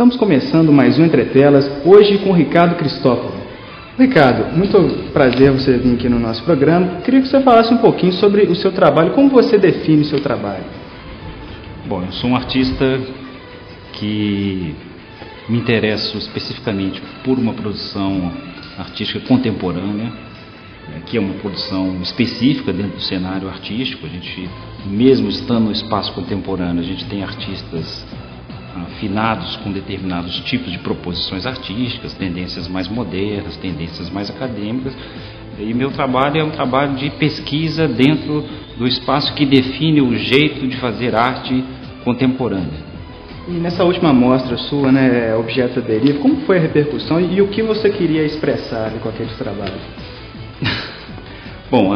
Estamos começando mais um Entre Telas, hoje com o Ricardo Cristóforo. Ricardo, muito prazer você vir aqui no nosso programa. Queria que você falasse um pouquinho sobre o seu trabalho, como você define o seu trabalho. Bom, eu sou um artista que me interesso especificamente por uma produção artística contemporânea, que é uma produção específica dentro do cenário artístico. A gente, mesmo estando no espaço contemporâneo, a gente tem artistas afinados com determinados tipos de proposições artísticas, tendências mais modernas, tendências mais acadêmicas. E meu trabalho é um trabalho de pesquisa dentro do espaço que define o jeito de fazer arte contemporânea. E nessa última mostra sua, né, Objetos à Deriva, como foi a repercussão e o que você queria expressar com aqueles trabalhos? Bom,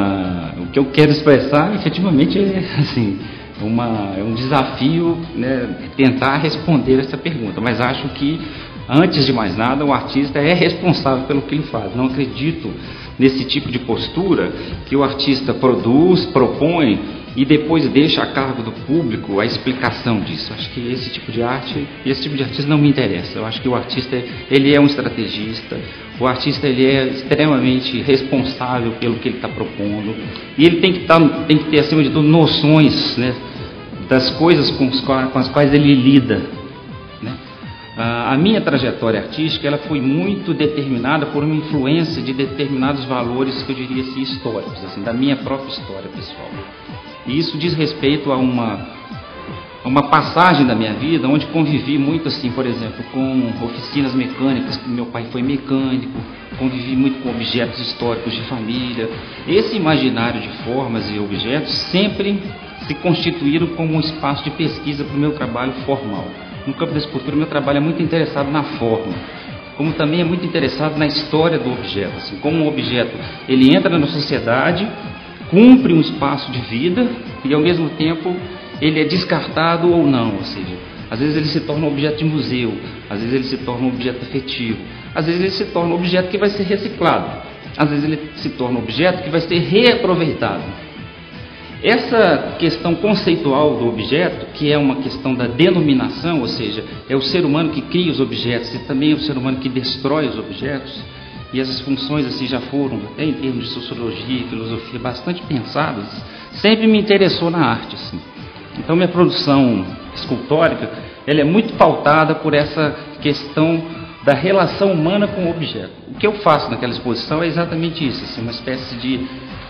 o que eu quero expressar efetivamente é assim, é um desafio, né, tentar responder essa pergunta, mas acho que, antes de mais nada, o artista é responsável pelo que ele faz. Não acredito nesse tipo de postura que o artista produz, propõe e depois deixa a cargo do público a explicação disso. Acho que esse tipo de artista não me interessa. Eu acho que o artista, ele é um estrategista, o artista, ele é extremamente responsável pelo que ele está propondo, e ele tem que ter, acima de tudo, noções, né, das coisas com as quais ele lida, né? A minha trajetória artística, ela foi muito determinada por uma influência de determinados valores, que eu diria assim, históricos, assim, da minha própria história pessoal. E isso diz respeito a uma passagem da minha vida, onde convivi muito, assim, por exemplo, com oficinas mecânicas, que meu pai foi mecânico, convivi muito com objetos históricos de família. Esse imaginário de formas e objetos sempre se constituíram como um espaço de pesquisa para o meu trabalho formal. No campo da escultura, meu trabalho é muito interessado na forma, como também é muito interessado na história do objeto, assim, como um objeto, ele entra na sociedade, cumpre um espaço de vida e, ao mesmo tempo, ele é descartado ou não, ou seja, às vezes ele se torna um objeto de museu, às vezes ele se torna um objeto afetivo, às vezes ele se torna um objeto que vai ser reciclado, às vezes ele se torna um objeto que vai ser reaproveitado. Essa questão conceitual do objeto, que é uma questão da denominação, ou seja, é o ser humano que cria os objetos e também é o ser humano que destrói os objetos, e essas funções assim já foram, até em termos de sociologia e filosofia, bastante pensadas, sempre me interessou na arte, assim. Então minha produção escultórica, ela é muito pautada por essa questão da relação humana com o objeto. O que eu faço naquela exposição é exatamente isso, assim, uma espécie de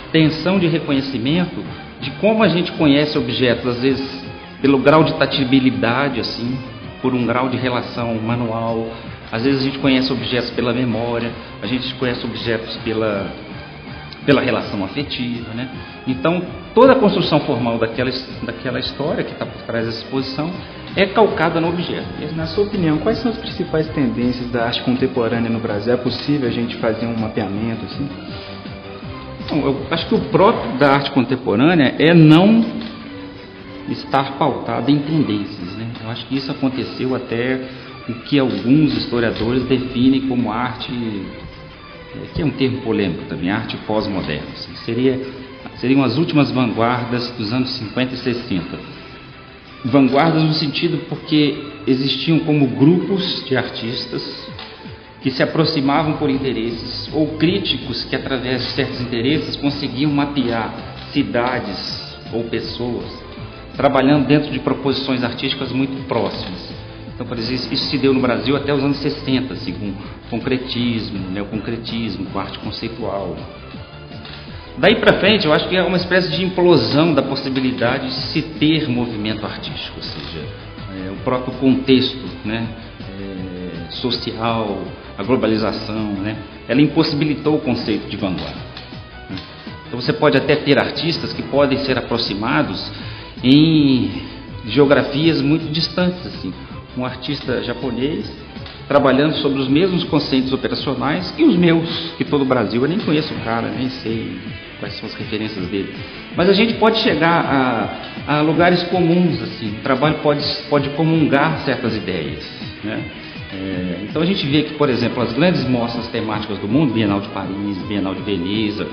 tensão de reconhecimento de como a gente conhece objetos, às vezes pelo grau de tatibilidade, assim, por um grau de relação manual. Às vezes a gente conhece objetos pela memória, a gente conhece objetos pela relação afetiva, né? Então, toda a construção formal daquela história que está por trás dessa exposição é calcada no objeto. Na sua opinião, quais são as principais tendências da arte contemporânea no Brasil? É possível a gente fazer um mapeamento assim? Então, eu acho que o próprio da arte contemporânea é não estar pautado em tendências, né? Eu acho que isso aconteceu até o que alguns historiadores definem como arte, que é um termo polêmico também, arte pós-moderna. Assim, seriam as últimas vanguardas dos anos 50 e 60. Vanguardas no sentido porque existiam como grupos de artistas que se aproximavam por interesses, ou críticos que, através de certos interesses, conseguiam mapear cidades ou pessoas, trabalhando dentro de proposições artísticas muito próximas. Então, por exemplo, isso se deu no Brasil até os anos 60, assim, com concretismo, neoconcretismo, com arte conceitual. Daí para frente, eu acho que é uma espécie de implosão da possibilidade de se ter movimento artístico, ou seja, o próprio contexto, né, social, a globalização, né, ela impossibilitou o conceito de vanguarda. Então você pode até ter artistas que podem ser aproximados em geografias muito distantes, assim. Um artista japonês trabalhando sobre os mesmos conceitos operacionais que os meus, que todo o Brasil, eu nem conheço o cara, nem sei quais são as referências dele. Mas a gente pode chegar a lugares comuns, assim, o trabalho pode comungar certas ideias, né? Então a gente vê que, por exemplo, as grandes mostras temáticas do mundo, Bienal de Paris, Bienal de Veneza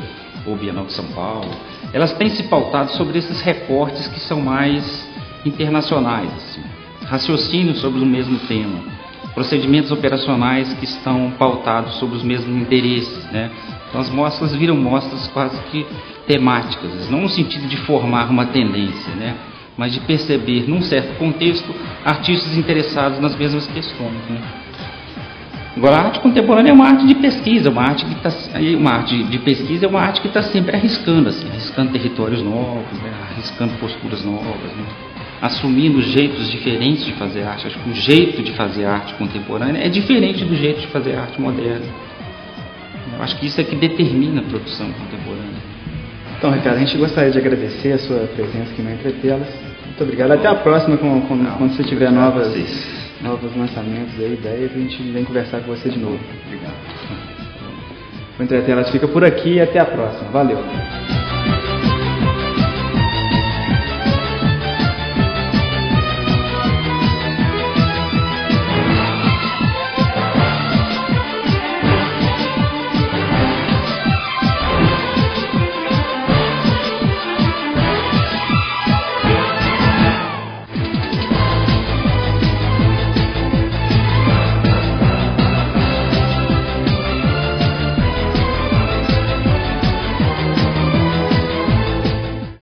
ou Bienal de São Paulo, elas têm se pautado sobre esses recortes que são mais internacionais, assim, raciocínios sobre o mesmo tema. procedimentos operacionais que estão pautados sobre os mesmos interesses, né? Então as mostras viram mostras quase que temáticas, não no sentido de formar uma tendência, né? Mas de perceber, num certo contexto, artistas interessados nas mesmas questões, né? Agora, a arte contemporânea é uma arte de pesquisa, uma arte de pesquisa é uma arte que está sempre arriscando, assim, arriscando territórios novos, né? Arriscando posturas novas, né? Assumindo jeitos diferentes de fazer arte. Acho que o jeito de fazer arte contemporânea é diferente do jeito de fazer arte moderna. Eu acho que isso é que determina a produção contemporânea. Então, Ricardo, a gente gostaria de agradecer a sua presença aqui no Entre Telas. Muito obrigado. Até a próxima, quando você tiver novos lançamentos, ideias, a gente vem conversar com você de novo. Obrigado. O Entre Telas fica por aqui e até a próxima. Valeu.